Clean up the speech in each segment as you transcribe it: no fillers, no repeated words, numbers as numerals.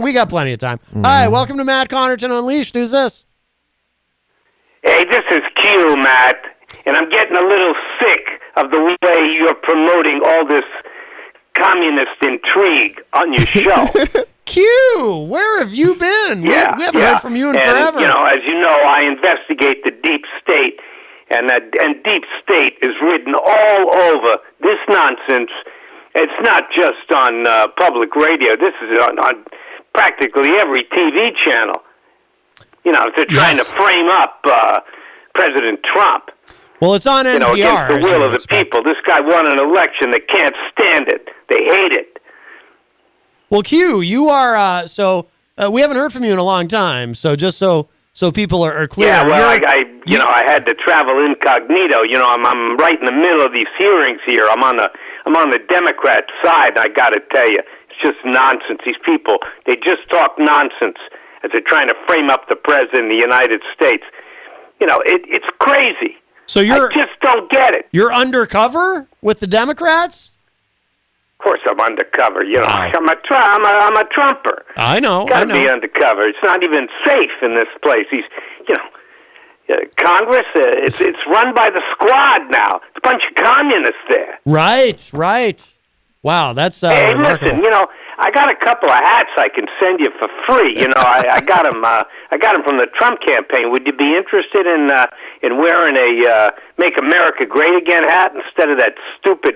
We got plenty of time. All right, welcome to Matt Connarton Unleashed. Who's this? Hey, this is Q, Matt, and I'm getting a little sick of the way you're promoting all this communist intrigue on your show. Q, where have you been? Yeah, we haven't heard from you in forever. As you know, I investigate the deep state, and deep state is written all over this nonsense. It's not just on public radio. This is on practically every TV channel. They're trying to frame up President Trump. Well, it's on NPR. Against the will of the people. This guy won an election. They can't stand it. They hate it. Well, Q, you are, we haven't heard from you in a long time, so just so people are clear. Yeah, well, I had to travel incognito. I'm right in the middle of these hearings here. I'm on the Democrat side, and I got to tell you, it's just nonsense. These people, they just talk nonsense as they're trying to frame up the president of the United States. It's crazy. So I just don't get it. You're undercover with the Democrats? Of course, I'm undercover. Wow. I'm a Trumper. I know. Got to be undercover. It's not even safe in this place. Congress. It's run by the squad now. It's a bunch of communists there. Right. Wow, that's hey, remarkable. listen. I got a couple of hats I can send you for free. I got them. I got them from the Trump campaign. Would you be interested in wearing a "Make America Great Again" hat instead of that stupid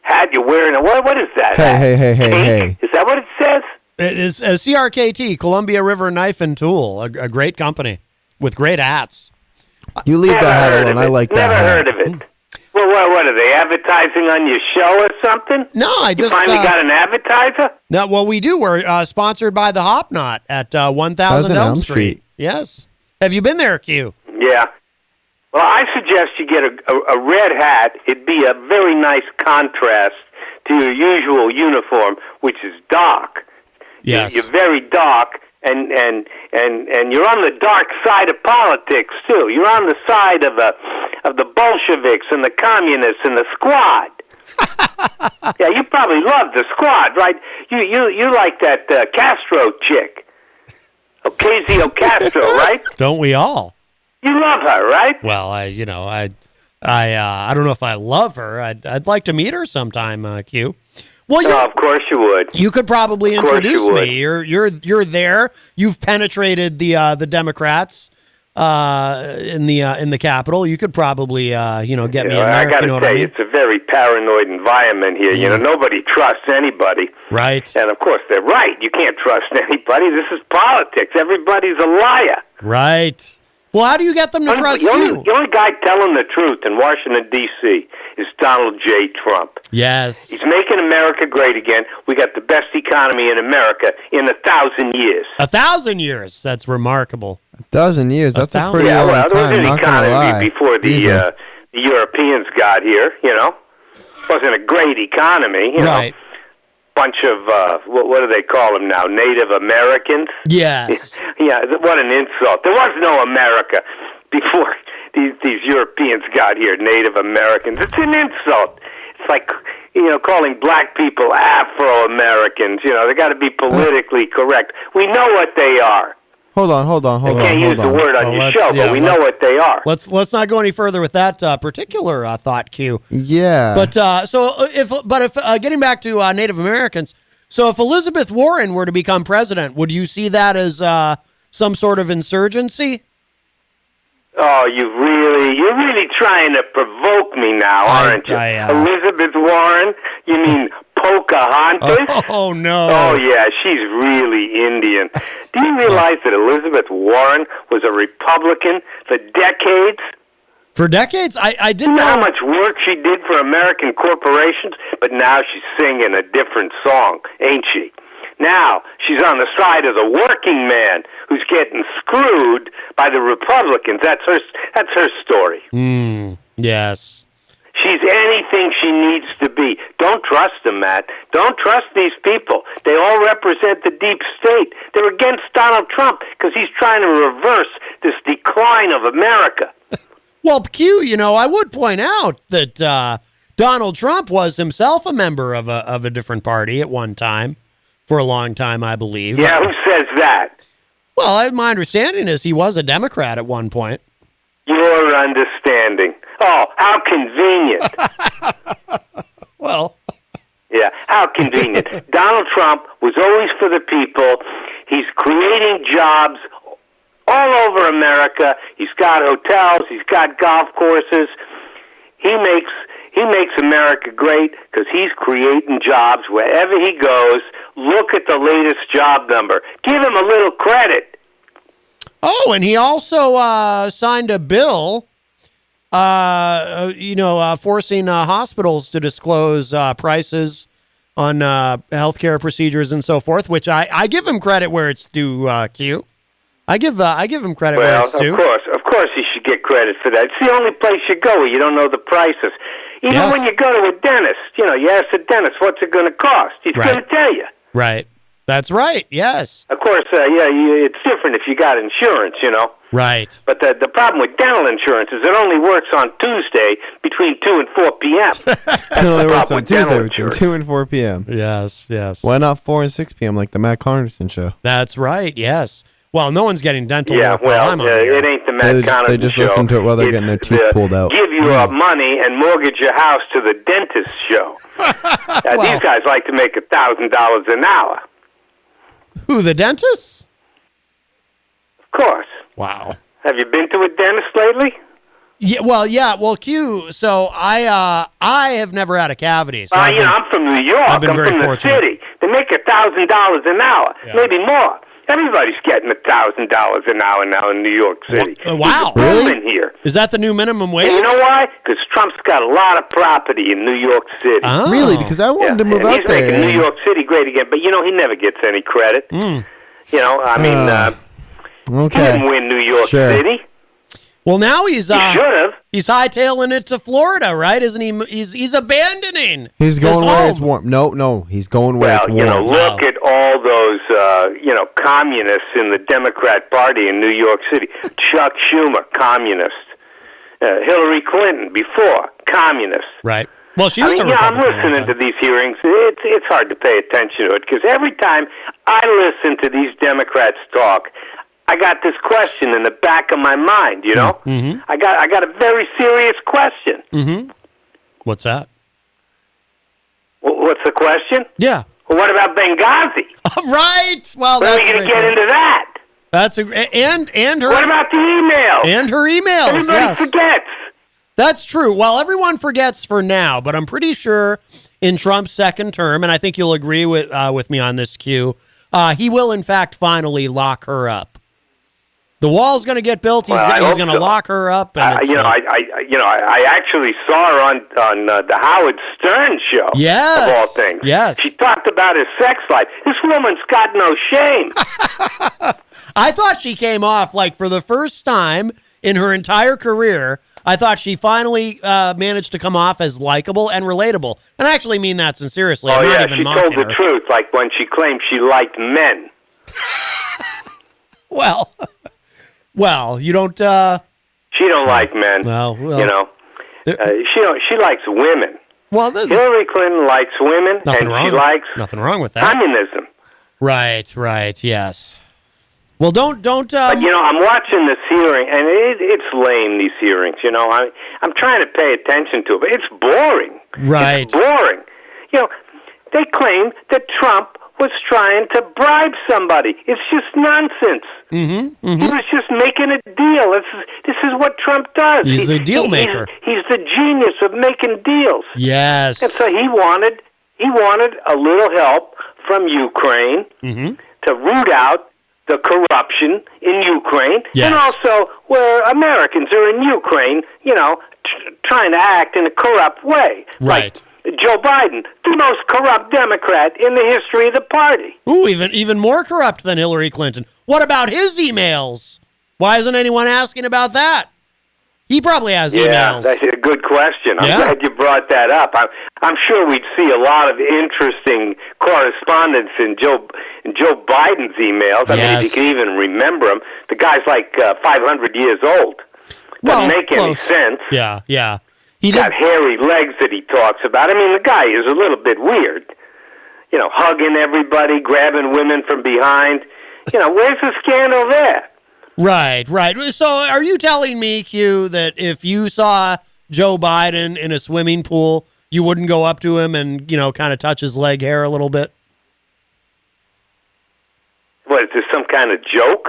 hat you're wearing? What is that? Hey. Is that what it says? It is CRKT, Columbia River Knife and Tool, a great company with great hats. You leave that hat alone. I like that Never hat. heard of it. Well, what are they advertising on your show or something? No, I just you finally got an advertiser. No, well, we do. We're sponsored by the Hop Knot at 1000 Elm Street. Yes. Have you been there, Q? Yeah. Well, I suggest you get a red hat. It'd be a very nice contrast to your usual uniform, which is dark. Yes. You're very dark, and you're on the dark side of politics too. You're on the side of the Bolsheviks and the communists and the squad. Yeah, you probably love the squad, right? You like that Castro chick, Ocasio-Castro, right? Don't we all? You love her, right? Well, I don't know if I love her. I'd like to meet her sometime, Q. Well, of course you would. You could probably introduce me. You're there. You've penetrated the Democrats in the Capitol. You could probably get me in there. I got to tell you, I mean? it's a very paranoid environment here. Nobody trusts anybody. Right. And of course they're right. You can't trust anybody. This is politics. Everybody's a liar. Right. Well, how do you get them to trust you? The only guy telling the truth in Washington, D.C. is Donald J. Trump. Yes. He's making America great again. We got the best economy in America in 1,000 years. 1,000 years. That's remarkable. 1,000 years. That's a pretty long time. There was an not gonna lie. economy before the Europeans got here. It wasn't a great economy. Right. Bunch of what do they call them now? Native Americans. Yes. Yeah. What an insult! There was no America before these Europeans got here. Native Americans. It's an insult. It's like calling black people Afro-Americans. They got to be politically correct. We know what they are. Hold on. I can't use the word on your show, but we know what they are. Let's not go any further with that particular thought, Q. Yeah. But if getting back to Native Americans, so if Elizabeth Warren were to become president, would you see that as some sort of insurgency? Oh, you're really trying to provoke me now, aren't you? Elizabeth Warren? You mean Pocahontas? Oh, no. Oh, yeah, she's really Indian. Do you realize that Elizabeth Warren was a Republican for decades? For decades? I didn't know. know How much work she did for American corporations? But now she's singing a different song, ain't she? Now she's on the side of the working man who's getting screwed by the Republicans. That's her story. Yes. She's anything she needs to be. Don't trust them, Matt. Don't trust these people. They all represent the deep state. They're against Donald Trump because he's trying to reverse this decline of America. Well, Q, I would point out that Donald Trump was himself a member of a different party at one time. for a long time, I believe. Yeah, who says that? Well, my understanding is he was a Democrat at one point. Your understanding. Oh, how convenient. Well. Yeah, how convenient. Donald Trump was always for the people. He's creating jobs all over America. He's got hotels. He's got golf courses. He makes America great because he's creating jobs wherever he goes. Look at the latest job number. Give him a little credit. Oh, and he also signed a bill, forcing hospitals to disclose prices on healthcare procedures and so forth. Which I give him credit where it's due. Q. I give him credit where it's due. Of course, he should get credit for that. It's the only place you go where you don't know the prices. Even when you go to a dentist, you ask the dentist, what's it going to cost? He's going to tell you. Right. That's right. Yes. Of course, it's different if you got insurance, Right. But the problem with dental insurance is it only works on Tuesday between 2 and 4 p.m. It only works on Tuesday between 2 and 4 p.m. Yes. Why not 4 and 6 p.m. like the Matt Connarton show? That's right. Yes. Well, no one's getting dental work while I'm on here. It ain't the Matt Connarton show. They just listen to it while they're getting their teeth pulled out. Give you money and mortgage your house to the dentist show. These guys like to make $1,000 an hour. Who, the dentists? Of course. Wow. Have you been to a dentist lately? Yeah. Well, Q. So I have never had a cavity. So I'm from New York. I'm from the city. They make $1,000 an hour, maybe more. Everybody's getting $1,000 an hour now in New York City. Wow. Really? Here. Is that the new minimum wage? And you know why? Because Trump's got a lot of property in New York City. Oh. Really? Because I wanted to move out there. He's making New York City great again, but he never gets any credit. Okay. He didn't win New York City. Well, now he should have. He's hightailing it to Florida, right? Isn't he? He's abandoning. He's going where it's warm. No, he's going where it's warm. Look at all those, communists in the Democrat Party in New York City. Chuck Schumer, communist. Hillary Clinton, before, communist. Right. Well, she's a Republican. I'm listening to these hearings. It's hard to pay attention to it because every time I listen to these Democrats talk, I got this question in the back of my mind, Mm-hmm. I got a very serious question. Mm-hmm. What's that? What's the question? Yeah. Well, what about Benghazi? Right. Well, when are we going to get into that? That's and her. What about the emails? And her emails. Everybody forgets. That's true. Well, everyone forgets for now, but I'm pretty sure in Trump's second term, and I think you'll agree with me on this, Q, he will in fact finally lock her up. The wall's going to get built. He's going to lock her up. And I actually saw her on the Howard Stern show. Yes, of all things. Yes, she talked about his sex life. This woman's got no shame. I thought she came off like for the first time in her entire career. I thought she finally managed to come off as likable and relatable, and I actually mean that sincerely. I'm not even she mocking told the her. truth, like when she claimed she liked men. Well, you don't. She don't like men. Well, she likes women. Well, Hillary Clinton likes women, she likes nothing wrong with that. Communism. Right. Yes. Well, don't. But I'm watching this hearing, and it's lame. These hearings, I'm trying to pay attention to it, but it's boring. Right. It's boring. They claim that Trump was trying to bribe somebody. It's just nonsense. Mm-hmm. He was just making a deal. This is what Trump does. He's a deal maker. He's the genius of making deals. Yes. And so he wanted a little help from Ukraine to root out the corruption in Ukraine, and also where Americans are in Ukraine, trying to act in a corrupt way. Right. Like Joe Biden, the most corrupt Democrat in the history of the party. Ooh, even more corrupt than Hillary Clinton. What about his emails? Why isn't anyone asking about that? He probably has emails. Yeah, that's a good question. I'm glad you brought that up. I'm sure we'd see a lot of interesting correspondence in Joe Biden's emails. I mean, if you can even remember him. The guy's like 500 years old. Doesn't make any sense. Yeah. He's got hairy legs that he talks about. I mean, the guy is a little bit weird. hugging everybody, grabbing women from behind. Where's the scandal there? Right. So are you telling me, Q, that if you saw Joe Biden in a swimming pool, you wouldn't go up to him and, kind of touch his leg hair a little bit? What, is this some kind of joke?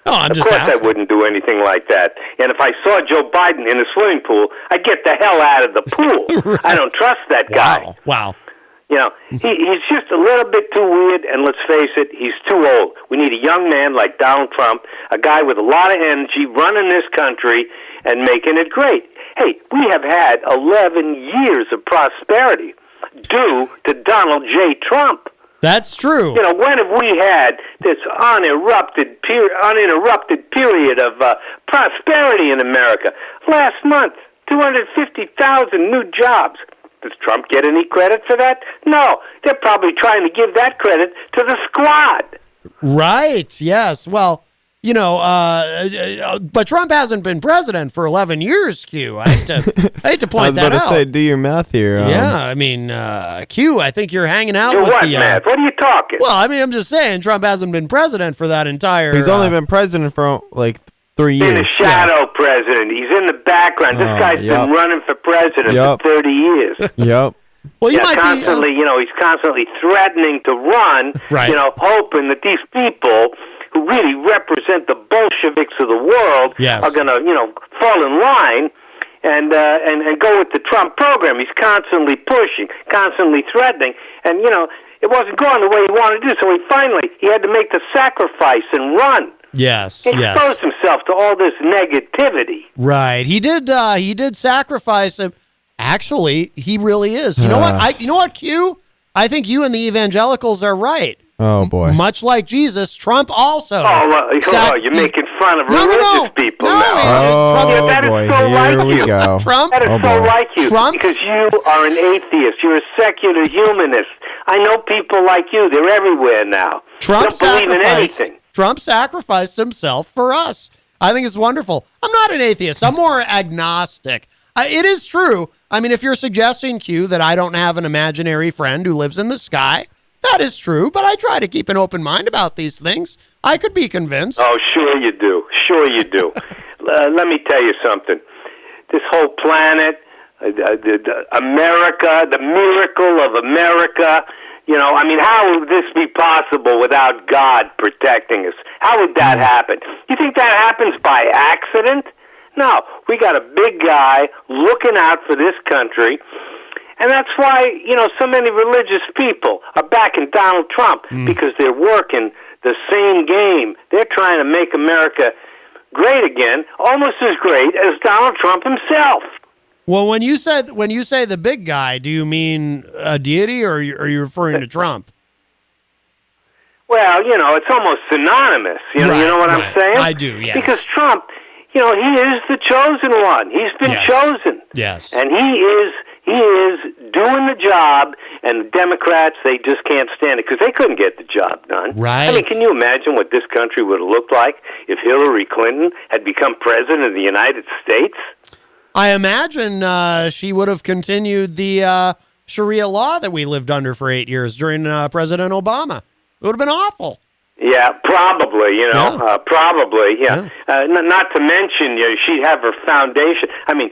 Oh, I'm just asking. Of course I wouldn't do anything like that. And if I saw Joe Biden in a swimming pool, I'd get the hell out of the pool. Right. I don't trust that guy. Wow. He's just a little bit too weird, and let's face it, he's too old. We need a young man like Donald Trump, a guy with a lot of energy, running this country and making it great. Hey, we have had 11 years of prosperity due to Donald J. Trump. That's true. When have we had this uninterrupted period of prosperity in America? Last month, 250,000 new jobs. Does Trump get any credit for that? No. They're probably trying to give that credit to the squad. Right. Yes. Well, but Trump hasn't been president for 11 years, Q. I hate to point that out. I was about to say, do your math here. Yeah, I mean, Q, I think you're hanging out with what the... math? What are you talking? Well, I mean, I'm just saying Trump hasn't been president for that entire... He's only been president for, 3 years. He's a shadow president. He's in the background. This guy's been running for president for 30 years. Yep. Well, you might constantly, be... he's constantly threatening to run, right. Hoping that these people who really represent the Bolsheviks of the world are going to, fall in line and go with the Trump program. He's constantly pushing, constantly threatening, and, it wasn't going the way he wanted to do, so he had to make the sacrifice and run. Yes, he exposed himself to all this negativity. Right. He did sacrifice him. Actually, he really is. You know what? You know what, Q? I think you and the evangelicals are right. Oh, boy. Much like Jesus, Trump also. You're making fun of religious people now. That is so like you. Trump? That is so like you. Because you are an atheist. You're a secular humanist. I know people like you. They're everywhere now. Trump don't believe in anything. Trump sacrificed himself for us. I think it's wonderful. I'm not an atheist. I'm more agnostic. It is true. I mean, if you're suggesting, Q, that I don't have an imaginary friend who lives in the sky, that is true, but I try to keep an open mind about these things. I could be convinced. Oh, sure you do. Let me tell you something. This whole planet, America, the miracle of America, how would this be possible without God protecting us? How would that happen? You think that happens by accident? No, we got a big guy looking out for this country, and that's why, so many religious people are backing Donald Trump, because they're working the same game. They're trying to make America great again, almost as great as Donald Trump himself. Well, when you say the big guy, do you mean a deity, or are you referring to Trump? Well, it's almost synonymous. You know what I'm saying? I do, yes. Because Trump, he is the chosen one. He's been chosen. Yes. And he is doing the job, and the Democrats, they just can't stand it because they couldn't get the job done. Right. I mean, can you imagine what this country would have looked like if Hillary Clinton had become president of the United States? I imagine she would have continued the Sharia law that we lived under for 8 years during President Obama. It would have been awful. Yeah, probably, probably, yeah. Not to mention, she'd have her foundation. I mean,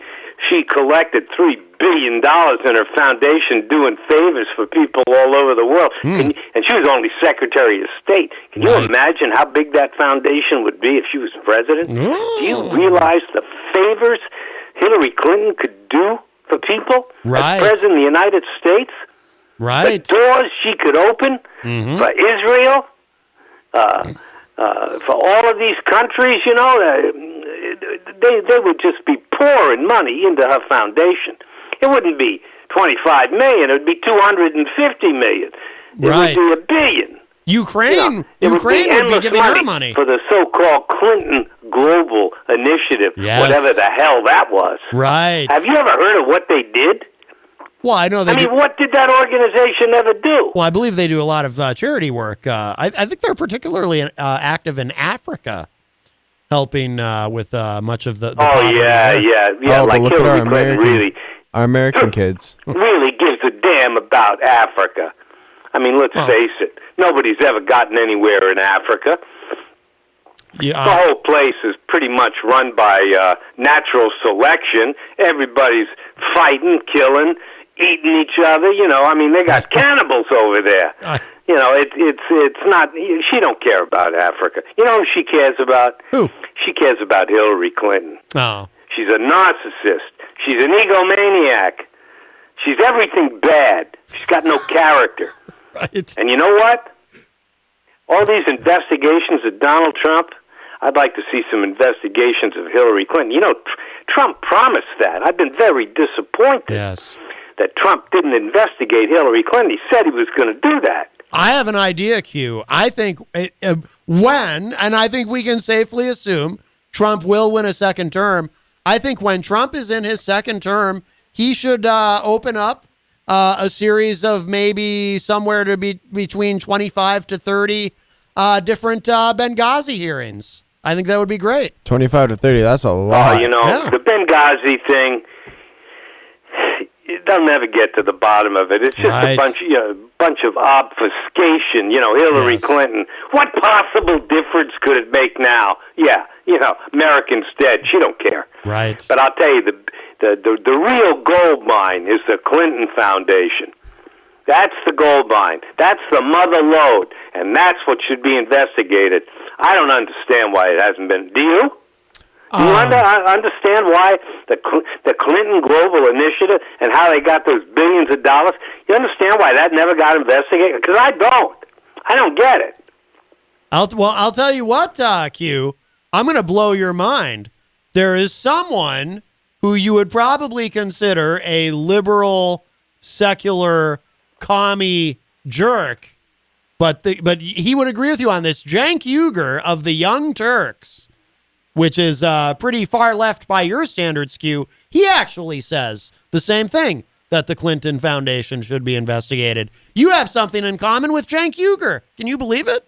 she collected $3 billion in her foundation doing favors for people all over the world. And she was only Secretary of State. Can you imagine how big that foundation would be if she was president? Do you realize the favors Hillary Clinton could do for people as president of the United States? Right. The doors she could open for Israel, for all of these countries, they would just be pouring money into her foundation. It wouldn't be $25 million; it would be $250 million. It would be $1 billion. Ukraine would be giving her money for the so-called Clinton Global Initiative, whatever the hell that was. Right. Have you ever heard of what they did? Well, I know they do. What did that organization ever do? Well, I believe they do a lot of charity work. I think they're particularly active in Africa, helping with much of the poverty there. Yeah. Like look Hillary at our American kids. Really gives a damn about Africa. I mean, let's face it. Nobody's ever gotten anywhere in Africa. Yeah. The whole place is pretty much run by natural selection. Everybody's fighting, killing, eating each other. I mean, they got cannibals over there. It's not. She don't care about Africa. You know who she cares about? Who? She cares about Hillary Clinton. Oh. She's a narcissist. She's an egomaniac. She's everything bad. She's got no character. Right. And you know what? All these investigations of Donald Trump, I'd like to see some investigations of Hillary Clinton. Trump promised that. I've been very disappointed that Trump didn't investigate Hillary Clinton. He said he was going to do that. I have an idea, Q. I think and I think we can safely assume Trump will win a second term. I think when Trump is in his second term, he should open up a series of maybe somewhere to be between 25 to 30 different Benghazi hearings. I think that would be great. 25 to 30, that's a lot. The Benghazi thing, they'll never get to the bottom of it. It's just a bunch of obfuscation. Hillary Clinton. What possible difference could it make now? Yeah, Americans dead. She don't care. Right. But I'll tell you, the real gold mine is the Clinton Foundation. That's the gold mine. That's the mother lode, and that's what should be investigated. I don't understand why it hasn't been. Do you? Do you understand why the Clinton Global Initiative and how they got those billions of dollars? You understand why that never got investigated? Because I don't. I don't get it. I'll tell you what, Q. I'm going to blow your mind. There is someone who you would probably consider a liberal, secular, commie jerk, but he would agree with you on this. Cenk Uygur of the Young Turks, which is pretty far left by your standards, Q, he actually says the same thing, that the Clinton Foundation should be investigated. You have something in common with Cenk Uygur. Can you believe it?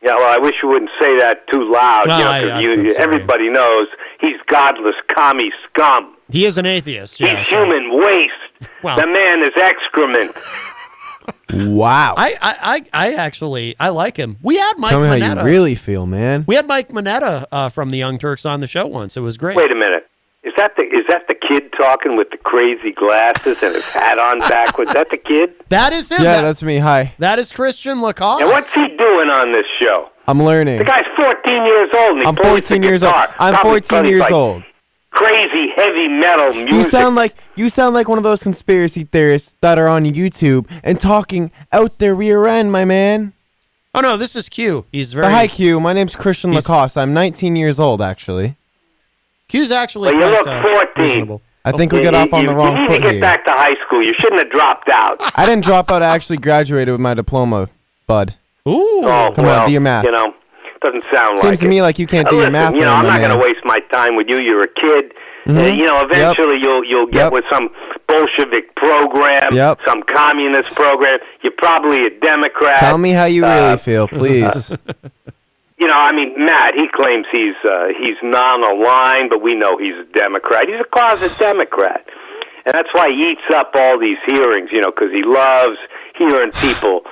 Yeah, well, I wish you wouldn't say that too loud. Well, everybody knows he's godless commie scum. He is an atheist. He's human waste. Well, the man is excrement. Wow. I like him. We had Mike Tell me Mineta. how you really feel, man. We had Mike Mineta from the Young Turks on the show once. It was great. Wait a minute. Is that the kid talking with the crazy glasses and his hat on backwards? Is that the kid? That is him. Yeah, that's me. Hi. That is Christian Lacoss. And what's he doing on this show? I'm learning. The guy's 14 years old. And I'm 14 years old. I'm 14 years old. Crazy heavy metal music. You sound like one of those conspiracy theorists that are on YouTube and talking out their rear end, my man. Oh no, this is Q. He's very. Hi Q. My name's Christian Lacoss. I'm 19 years old, actually. Q's actually you quite look 14. reasonable. I think we got off on the wrong foot here. You need to get back to high school. You shouldn't have dropped out. I didn't drop out. I actually graduated with my diploma, bud. Ooh. Come on, do your math. Doesn't sound like Seems to me like you can't do your math. I'm not going to waste my time with you. You're a kid. Mm-hmm. Eventually you'll get with some Bolshevik program, some communist program. You're probably a Democrat. Tell me how you really feel, please. Matt, he claims he's non-aligned, but we know he's a Democrat. He's a closet Democrat. And that's why he eats up all these hearings, because he loves hearing people,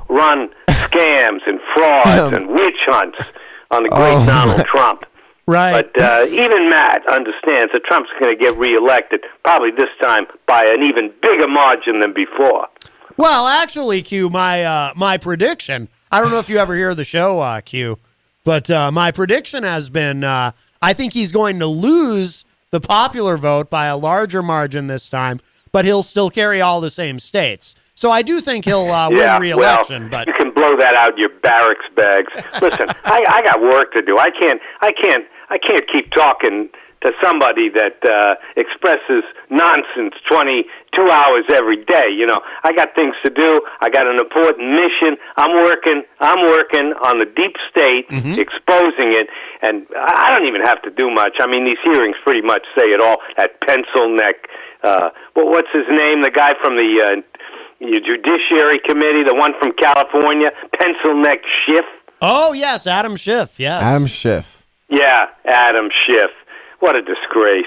run scams and frauds and witch hunts on the great Donald Trump. Right. But even Matt understands that Trump's going to get reelected, probably this time by an even bigger margin than before. Well, actually, Q, my prediction, I don't know if you ever hear the show, Q, but my prediction has been I think he's going to lose the popular vote by a larger margin this time, but he'll still carry all the same states. So I do think he'll win re-election. But you can blow that out in your barracks bags. Listen, I got work to do. I can't keep talking to somebody that expresses nonsense 22 hours every day. I got things to do. I got an important mission. I'm working on the deep state, exposing it, and I don't even have to do much. I mean, these hearings pretty much say it all. That pencil neck. What's his name? The guy from the Judiciary Committee, the one from California, pencil neck Schiff. Oh yes, Adam Schiff. Yes, Adam Schiff. Yeah, Adam Schiff. What a disgrace.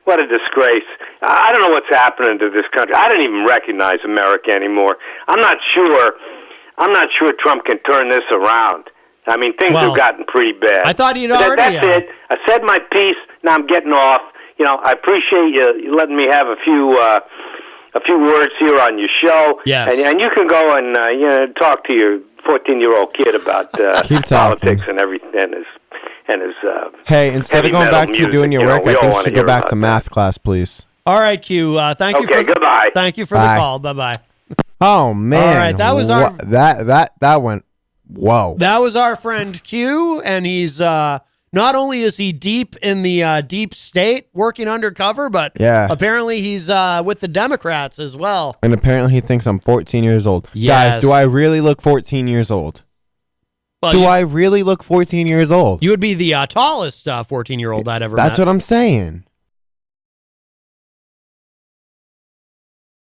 What a disgrace. I don't know what's happening to this country. I don't even recognize America anymore. I'm not sure Trump can turn this around. I mean, things have gotten pretty bad. I thought he'd already. That's it. I said my piece. Now I'm getting off. You know, I appreciate you letting me have a few words here on your show. Yes. And you can go and talk to your 14-year-old kid about politics and everything and his hey, instead of going back to music, doing your work, I think you should go back to math class, please. All right, Q. Thank you. Goodbye. Thank you for the call. Bye-bye. Oh man! All right, that was our that went. Whoa! That was our friend Q, and he's not only is he deep in the deep state working undercover, but apparently he's with the Democrats as well. And apparently he thinks I'm 14 years old. Yes. Guys, do I really look 14 years old? Well, do I really look 14 years old? You would be the tallest 14-year-old I'd ever met. That's what I'm saying.